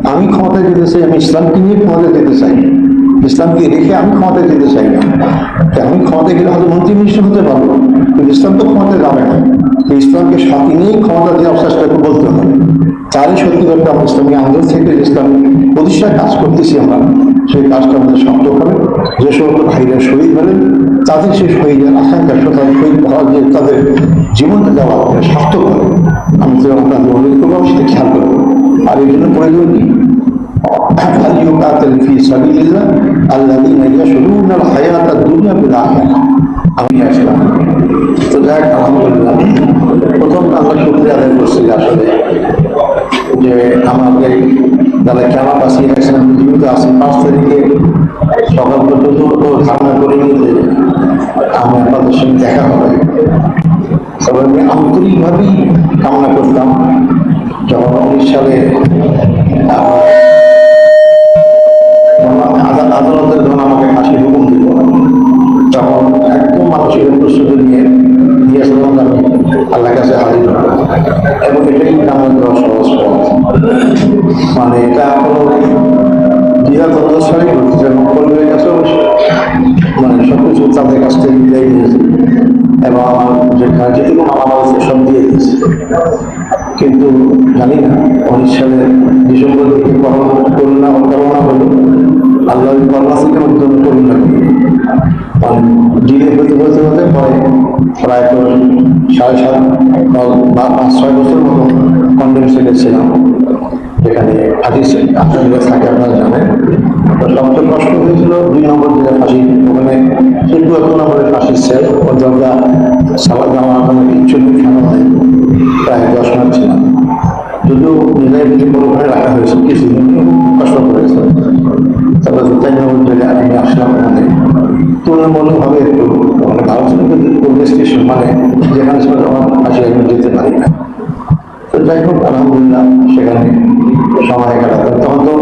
আমি ক্ষমতায় যেতে চাই, আমি ইসলামকে নিয়ে ক্ষমতায় যেতে চাই, ইসলামকে রেখে আমি ক্ষমতায় যেতে চাই না। আমি ক্ষমতায় গেলে হয়তো মন্ত্রী মিনিস্টার হতে পারবো, কিন্তু ইসলাম তো ক্ষমতায় যাবে না। ইসলামকে সাথে নিয়েই ক্ষমতা দেওয়ার চেষ্টাকে বলতে হবে। তারই সত্যি করতে আমরা ইসলামী আন্দোলন থেকে ইসলাম প্রতিষ্ঠায় কাজ করতেছি আমরা, সেই কাজটা আমাদের শক্ত হবে। যে সমস্ত ভাইরা শহীদ হলেন তাদের সেই শহীদের আকাঙ্ক্ষা তাদের শহীদ হওয়ার যে তাদের জীবনটা দেওয়া সার্থক হবে, আমি তো আপনাদের অনুরোধ করবো সেটা খেয়াল করবো। আর এই জন্য প্রয়োজন কি فليقاتل في سبيل الله الذين يشرون الحياة الدنيا بالآخرة। আমি আসলাম তো যাক, আলহামদুলিল্লাহ প্রথম আমরা শুক্রিয়া আদায় করছি আসলে যে আমাদের যারা খেলা বাঁচিয়ে গেছিলাম জীবিত আছে 5 তারিখে সকাল পর্যন্ত ধারণা করে নিতে আমার তাদের সঙ্গে দেখা হবে। তবে আমি আন্তরিকভাবেই কামনা করতাম যখন 19 সালে আদালতের যখন আমাকে ফাঁসির হুকুম দিল, তখন একদম মানসিক প্রস্তুতি নিয়ে দিয়েছিলাম আমি আল্লাহ কাছে হাজির হব, এবং এটাই আমার দেওয়া সহজ পথ। মানে এটা কোনো 2010 সালে ঘটছে এবং পরিবারের কাছেও মানে সবকিছু তাদের কাছ থেকে বিদায় দিয়েছে এবং আমার যেখানে যেটুকু মামলা হয়েছে সব দিয়ে দিয়েছে। কিন্তু জানি না 19 সালের ডিসেম্বর থেকে করোনা হলো, আল্লাহ কর্মসূচির মাধ্যমে করোনা ডিলে হতে হতে হতে পরে প্রায় 5.5-6 বছর মতো কন্ডেন্সেটে ছিলাম, যেখানে হাদিস আপনাদের থাকে আপনারা জানেন। তো সবচেয়ে কষ্ট হয়েছিল 2 নম্বর যেটা ফাঁসি, ওখানে 14 নম্বরের ফাঁসির সেল ও দরজা সালাদ আমার কিচ্ছু খানো হয়, প্রায় 10 মাস ছিলাম। যদিও নিজের ওখানে রাখা হয়েছে, কিছুদিন কষ্ট করেছে। তারপর 4 নম্বর জেলে আমি আসলাম, ওখানে তুলনামূলকভাবে একটু মানে ভালো ছিল, কিন্তু পরিবেশ মানে যেখানে ছিল আমার ফাঁসি আমি যেতে পারি না। তো যাই হোক আলহামদুলিল্লাহ সেখানে সময় কাটাতাম। তখন তো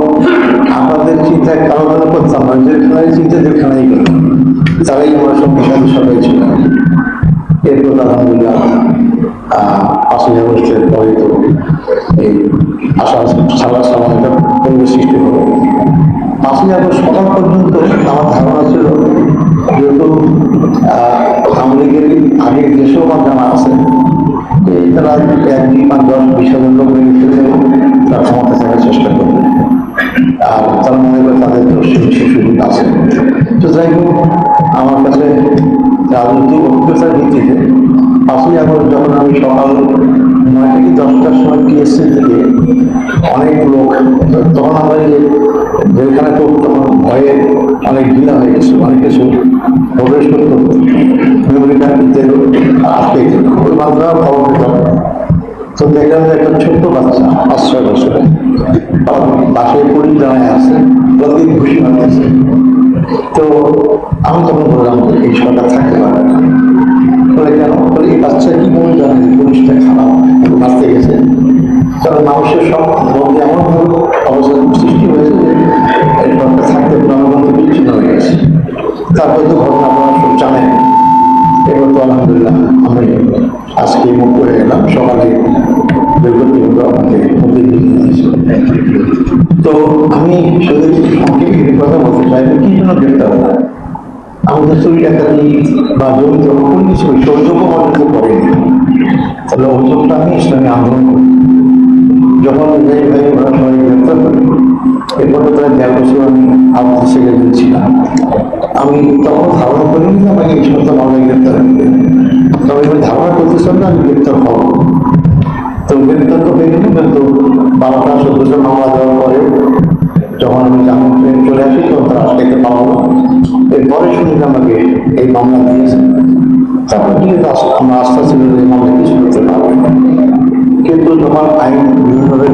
আমাদের চিন্তায় কারো কারো করতাম না, যেখানে চিন্তা যেখানেই করতাম, তারাই আমরা সঙ্গে সাথে সবাই ছিলাম। এরপর আলহামদুলিল্লাহ 5ই আগস্টের পরে তো এই আশা একটা পরিবেশ সৃষ্টি হলো। 5ই আগস্ট সকাল পর্যন্ত আমার ধারণা ছিল যেহেতু আওয়ামী লীগের আগের যেসব আমার জানা আছে তারা 1-5-10-20 হাজার লোক নির্বাচিত তার ক্ষমতা থাকার চেষ্টা করবে, আর তারা মনে করে তাদের তো সেই সুযোগ আছে। তো যাই হোক আমার কাছে রাজনৈতিক অভিজ্ঞতার ভিত্তিতে 5ই আগস্ট যখন আমি সকাল 9 থেকে 10টার সময় টিএসসি থেকে অনেক লোক, তখন আমরা যেখানে তো তখন ভয়ে অনেক ঢিলা হয়ে গেছে, অনেক কিছু প্রবেশ করত, মেমোরি কার্ড দিতে আটকে যেত, ওই বাচ্চারা খবর পেতাম। তো দেখলাম যে একটা ছোট্ট বাচ্চা 5-6 বছরে পাশে পড়ি দাঁড়ায় আছে, প্রত্যেক খুশি মারতেছে। তো আমি তখন বললাম এই সরকার থাকতে পারে না। বলে কেন? বলে এই বাচ্চা কি মনে জানে পুলিশটা খারাপ বাঁচতে গেছে, কারণ মানুষের সব মধ্যে এমন অবস্থা সৃষ্টি হয়েছে যে এই সরকার থাকতে জনগণকে বিচ্ছিন্ন হয়ে গেছে। তারপরে তো ঘটনা আপনারা সব জানেন। এবার তো আলহামদুলিল্লাহ আমি আজকে মুক্ত হয়ে গেলাম, সকালে দুর্গতিগুলো আমাকে মুক্তি দিয়ে দিয়েছে। তো আমি শুধু সংক্ষেপে কথা বলতে চাই, কি জন্য গ্রেপ্তার হলাম? আমাদের চুরি ডাকাতি বা জমি জমা কোনো কিছু অভিযোগ পর্যন্ত করেনি, তাহলে অভিযোগটা আমি ইসলামী আন্দোলন করি। যখন ভাই ওরা সবাই গ্রেপ্তার করি, এরপরে প্রায় 1.5 বছর আমি আওয়ামী সেক্রেটারি ছিলাম। আমি তখন ধারণা করিনি যে আমাকে এই সমস্ত মামলায় গ্রেপ্তার করবে, তবে আমি ধারণা করতেছিলাম না আমি গ্রেপ্তার হব। তো গ্রেপ্তার তো হয়ে গেল, কিন্তু 12টা-14টা মামলা দেওয়ার পরে যখন আমি জামিন পেয়ে চলে আসি তখন তারা আটকাইতে পারবো না। এরপরে শুনি আমাকে এই মামলা দিয়েছে, তারপর কিন্তু আমরা আস্থা ছিল যে এই মামলা কিছু করতে পারবে না। কিন্তু যখন আইন বিভিন্নভাবে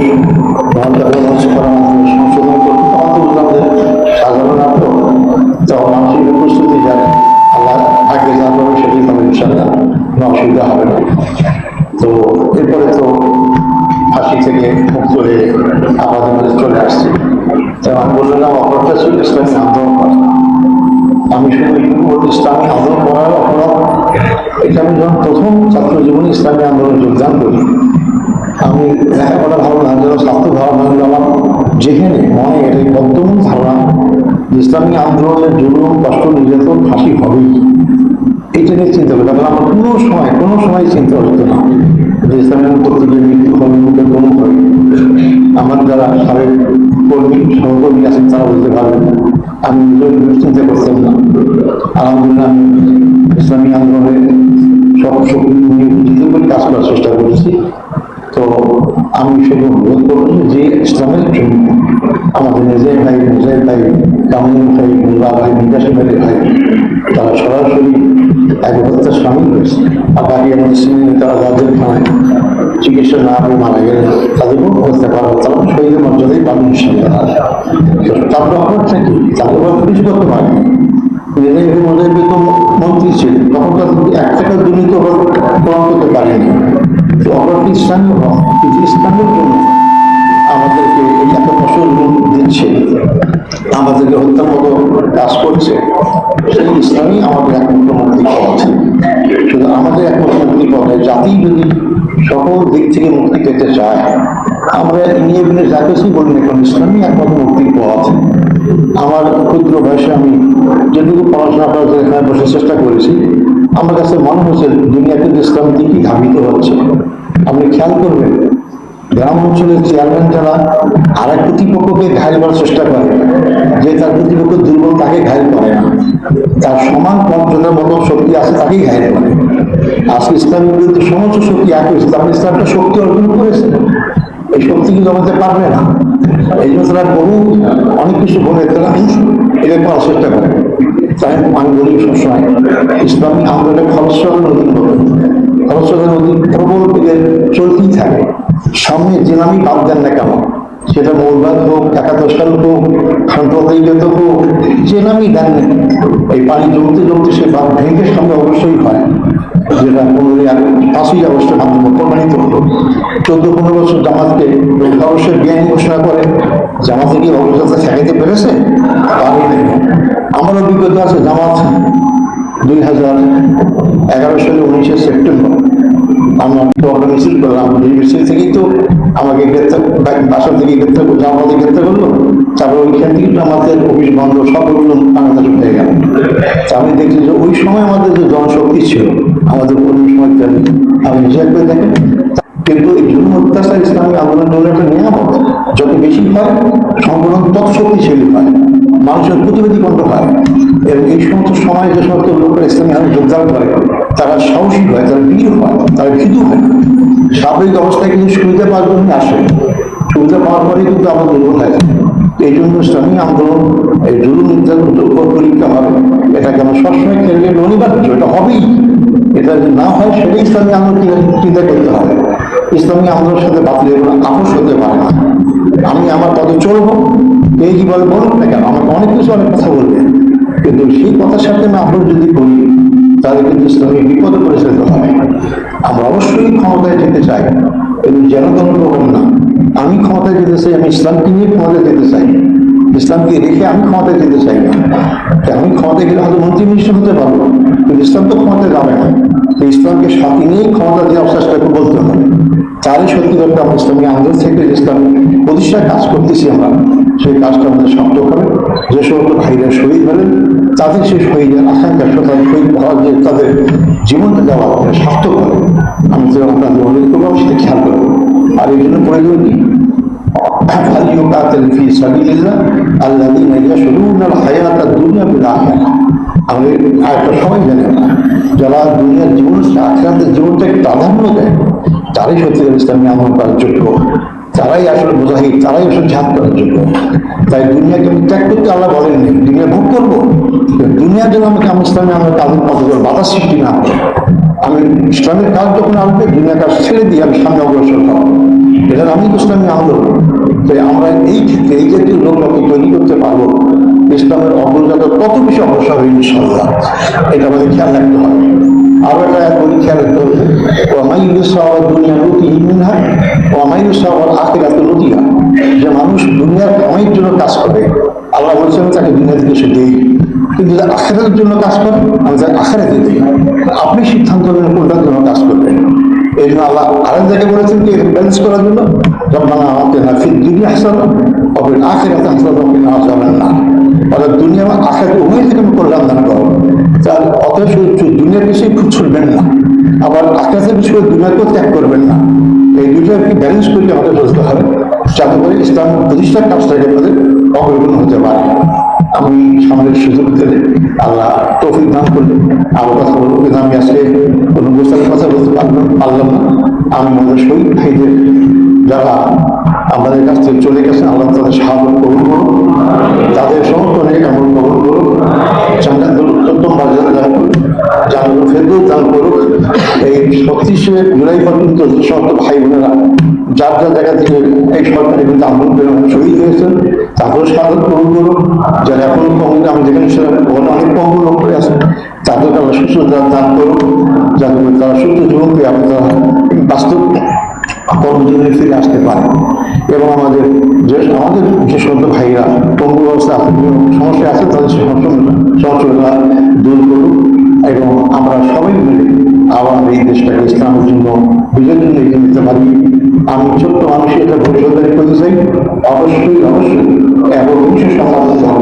করা সংশোধন করতে তখন তো বুঝলাম যে সাধারণ আত্ম তখন মানসিক প্রস্তুতি যায় আল্লাহ আগে যা করবে সেটাই হবে, ইনশাআল্লাহ কোনো অসুবিধা হবে না। তো এরপরে তো ফাঁসি থেকে মুক্ত হয়ে আমাদের মধ্যে চলে আসছি। আমি বললাম অপরাধটা ছিল ইসলামী আন্দোলন করা। আমি শুধু ইসলামী আন্দোলন করার অপরাধ, এটা আমি যখন প্রথম ছাত্র জীবনে ইসলামী আন্দোলনে যোগদান করি, আমি লেখাপড়া ভালো না, যেন স্বাস্থ্য ভালো না হলে আমার যেখানে মনে এই বর্তমান ধারণা ইসলামী আন্দোলনের জন্য কষ্ট নির্যাতন ফাঁসি হবেই, এটা নিয়ে চিন্তা করি। তারপরে আমার কোনো সময় চিন্তা হতো না যে ইসলামের প্রত্যেকের মৃত্যু হবে, কোনো হবে। আমার যারা সাবেক কর্মী সহকর্মী আছেন তারা বলতে পারবেন, আমি নিজের চিন্তা করতাম না। আলহামদুলিল্লাহ আমি ইসলামী আন্দোলনে সব শক্তি নিয়ে করে কাজ করার চেষ্টা করেছি। তো আমি শুধু অনুরোধ করবো যে ইসলামের জন্য আমাদের নিজের ভাই, মুজাহিদ ভাই, কামরুল ভাই, মুল্লা ভাই, বিকাশের ভাই, তারা সরাসরি এক হত্যার সামিল হয়েছে। আর বাকি আমাদের সিনিয়র তারা যাদের খানায় চিকিৎসা না হয়ে মারা গেলেন তাদেরও হত্যা করা হতাম, শহীদের মর্যাদাই পাবেন ইনশাআল্লাহ। তারপর অপরটা কি, তাদের কিছু করতে পারে মুজাহিদ তো মন্ত্রী ছিলেন, তখন তাদের 1 টাকা দুর্নীতি প্রমাণ করতে পারেনি। তো অপরাধী ইসলামী হক, কিন্তু ইসলামের জন্য আমাদেরকে এই এত ফসল দিচ্ছে, আমাদেরকে হত্যার মতো কাজ করছে, সেই ইসলামই আমাদের একমাত্র মুক্তি পথ। শুধু আমাদের একমাত্র মুক্তি পথ, জাতি যদি সকল দিক থেকে মুক্তি পেতে চায়, আমরা নিয়ে বলে যা কিছুই বলুন এখন ইসলামই একমাত্র মুক্তির পথ। আমার ক্ষুদ্র বয়সে আমি যেটুকু পড়াশোনা করার এখানে বসে চেষ্টা করেছি, আমার কাছে মনে হচ্ছে দুনিয়া কিন্তু ইসলামের দিকেই ধাবিত হচ্ছে। আপনি খেয়াল করবেন, গ্রাম অঞ্চলের চেয়ারম্যান যারা আর এক প্রতিপক্ষকে ঘায়ল করার চেষ্টা করে, যে তার প্রতিপক্ষ দুর্বল তাকে ঘায়ল করে না, তার সমান পঞ্চতার মতো শক্তি আছে তাকেই ঘায়ল করে। আজকে ইসলামের বিরুদ্ধে সমস্ত শক্তি এক হয়েছে, তার ইসলামটা শক্তি অর্জন করেছে, এই শক্তি কিন্তু আমাদের পারবে না। এই জন্য তারা অনেক কিছু বলে তারা এটা করার চেষ্টা করে। তাই আমি বলি সবসময় ইসলামী আন্দোলনের খরস্রোতা নদীর মতো, খরস্রোতা নদী প্রবল দিকে চলতেই থাকে। সামনে যে নামই বাদ দেন না কেন, সেটা মৌলবাদ হোক, 71 সাল হোক, খানপ্রদায়িত হোক, যে নামই দেন না, এই পানি জমতে জমতে সে বাদ ভেঙে সামনে অবশ্যই হয়। যেটা 5ই আগস্টের মাধ্যমে প্রমাণিত হলো। 14-15 বছর জামাতকে অবশ্যই জ্ঞানী ঘোষণা করে, জামাতে কি অগ্রযাত্রা ঠেকাইতে পেরেছে? পারি নাই। আমার অভিজ্ঞতা আছে, জামাত 2011 সালে 19শে সেপ্টেম্বর আমরা মিছিল করলাম, এই মিছিল থেকেই তো আমাকে বাসা থেকে গ্রেপ্তার করলো, জামাতে গ্রেপ্তার করলো। তারপর ওইখান থেকে আমাদের অফিস বন্ধ, সবগুলো বাংলাদেশ হয়ে গেল। আমি দেখছি যে ওই সময় আমাদের যে জনশক্তি ছিল, আমাদের কর্মী সময় আমি হিসাব করে দেখেন, কিন্তু এই জন্য অত্যাচার ইসলামী আন্দোলন জন্য একটা নিয়ামত, যত বেশি হয় সংগঠন তত শক্তিশালী হয়, মানুষের প্রতিবাদী কণ্ঠ হয়। এবং এই সমস্ত সময় যে সমস্ত লোকেরা ইসলামী আন্দোলন যোগদান করে, তারা সাহসী হয়, তারা বীর হয়, তারা ভীতু হয়। স্বাভাবিক অবস্থায় কিন্তু সুবিধা পাওয়ার জন্য আসে, সুবিধা পাওয়ার পরে কিন্তু আমার দুর্বল হয়। এই জন্য ইসলামী আন্দোলন এই জরুরি নির্যাতন পরীক্ষা হবে, এটাকে আমরা সবসময় খেলে অনিবার্য, এটা হবেই। এটা যদি না হয় সেটা ইসলামী আন্দোলন চিন্তা করতে হবে। ইসলামী আন্দোলনের সাথে বাতিলের কোনো আপোষ হতে পারে না। আমি আমার পথে চলবো, এই কি বলে বলুন না কেন, আমাকে অনেক কিছু অনেক কথা বলবে, কিন্তু সেই কথার সাথে আমি আপোষ যদি করি তাহলে কিন্তু ইসলামী বিপদে পরিচালিত হবে। আমরা অবশ্যই ক্ষমতায় যেতে চাই, কিন্তু যেন তেন করবেন না। আমি ক্ষমতায় যেতে চাই, আমি ইসলামকে নিয়ে ক্ষমতায় যেতে চাই, ইসলামকে রেখে আমি ক্ষমতায় যেতে চাই না। আমি ক্ষমতায় গেলে হয়তো মন্ত্রী মিনিস্টার হতে পারবো, কিন্তু ইসলাম তো ক্ষমতায় যাবে না। ইসলামকে সাথে নিয়েই ক্ষমতা দেওয়ার চেষ্টা করে বলতে হবে, তারই সত্যি করতে আমরা ইসলামী আন্দোলন থেকে ইসলাম প্রতিষ্ঠায় কাজ করতেছি আমরা, সেই কাজটা আমাদের শক্ত করে। যে সমস্ত ভাইরা শহীদ হলেন তাদের সেই শহীদের আকাঙ্ক্ষা, শহীদ হওয়ার যে তাদের জীবনটা দেওয়া সার্থক করে, আমি তো আপনাদের অনুরোধ করবো, সেটা খেয়াল করবো। আর এই জন্য প্রয়োজন কি, فليقاتل في سبيل الله الذين يشرون الحياة الدنيا بالآخرة। আমাদের আরেকটা সবাই জানে না, যারা দুনিয়ার জীবন আখিরাতের জীবনটাকে প্রাধান্য দেয়, তারাই সত্যিকার ইসলামী আন্দোলন করার যোগ্য, তারাই আসলে মুজাহিদ, তারাই আসলে জিহাদ করার যোগ্য। তাই দুনিয়াকে আমি ত্যাগ করতে আল্লাহ বলেননি, দুনিয়া ভোগ করবো, দুনিয়ার জন্য আমাকে আমি ইসলামী আন্দোলন কাজের পথে বাধা সৃষ্টি না করে আমি ইসলামের কাজ যখন আসবে দুনিয়ার কাজ ছেড়ে দিয়ে আমি সামনে অগ্রসর হব, এটা আমি ইসলামী আন্দোলন। তাই আমরা এই ক্ষেত্রে এই জাতীয় লোক তৈরি করতে পারবো, ইসলামের অগ্রযাত্রা তত বেশি অগ্রসর হবে ইনশাআল্লাহ। এটা আমাদের খেয়াল রাখতে হবে। আরো একটা খেয়াল রাখতে হবে, যে মানুষ দুনিয়ার কামাইয়ের জন্য কাজ করে, আল্লাহ বলছেন তাকে দুনিয়া থেকে সে দেই, কিন্তু আখিরাতের জন্য কাজ করে আমি তাকে আখিরাতে দিই। আপনি সিদ্ধান্ত নেন কোনটার জন্য কাজ করবেন। এই জন্য আল্লাহ আরেক জায়গায় বলেছেন কি ব্যালেন্স করার জন্য রব্বানা আতিনা ফিদ দুনিয়া হাসানাহ ওয়া ফিল আখিরাতি হাসানাহ ওয়া কিনা আযাবান নার। অর্থাৎ দুনিয়া এবং আখিরাত উভয় থেকে আমি কল্যাণ দান করো। তার অতএব শুধু দুনিয়ার বিষয়ে খুব ছুটবেন না, আবার আখিরাতের বিষয়ে দুনিয়াকেও ত্যাগ করবেন না। এই দুইটাকে ব্যালেন্স করে আমাদের চলতে হবে, যাতে করে ইসলাম প্রতিষ্ঠার কাজটাকে আমাদের অগ্রগণ হতে পারে। আমি সামনের সুযোগ দিলে আল্লাহ তৌফিক দান করলে আমার কথা বলবো, কিন্তু আমি আজকে কোনো গোস্তার কথা বলতে পারলাম না। আমি আমাদের শহীদ ভাইদের যারা আমাদের কাছ থেকে চলে গেছেন, আল্লাহ তাদের সাহায্য কবুল করুন, তাদের সমস্ত এমন কবুল করুন, জান্নাতুল উত্তম মর্যাদা দান করুন, জান্নাতুল ফেরদৌস দান করুন। এই 36 জুলাই পর্যন্ত যে সমস্ত ভাই বোনেরা যার যার জায়গা থেকে এই সরকারি কিন্তু আন্দোলন শহীদ হয়েছেন, তাদেরও সাহায্য কবুল করুন। যারা এখন কমলে আমি যেখানে অনেক পঙ্গু লোক করে আছেন, তাদেরকে আমরা সুস্থ দান করুন, যাতে করে তারা সুস্থ জীবনকে আমরা তারা বাস্তব কর্মজীবনে ফিরে আসতে পারে। এবং আমাদের যে সমস্ত ভাইরা পঙ্গু অবস্থা সমস্যা আছে, তাদের সমস্যাগুলো দূর করুন এবং আমরা সবাই মিলে আবার এই দেশটাকে ইসলামের জন্য বিজয়ের জন্য এগিয়ে নিতে পারি। আমি ছোট্ট মানুষ এটা ভবিষ্যৎ করতে চাই, অবশ্যই এবং বিশেষ সমাজ হবে।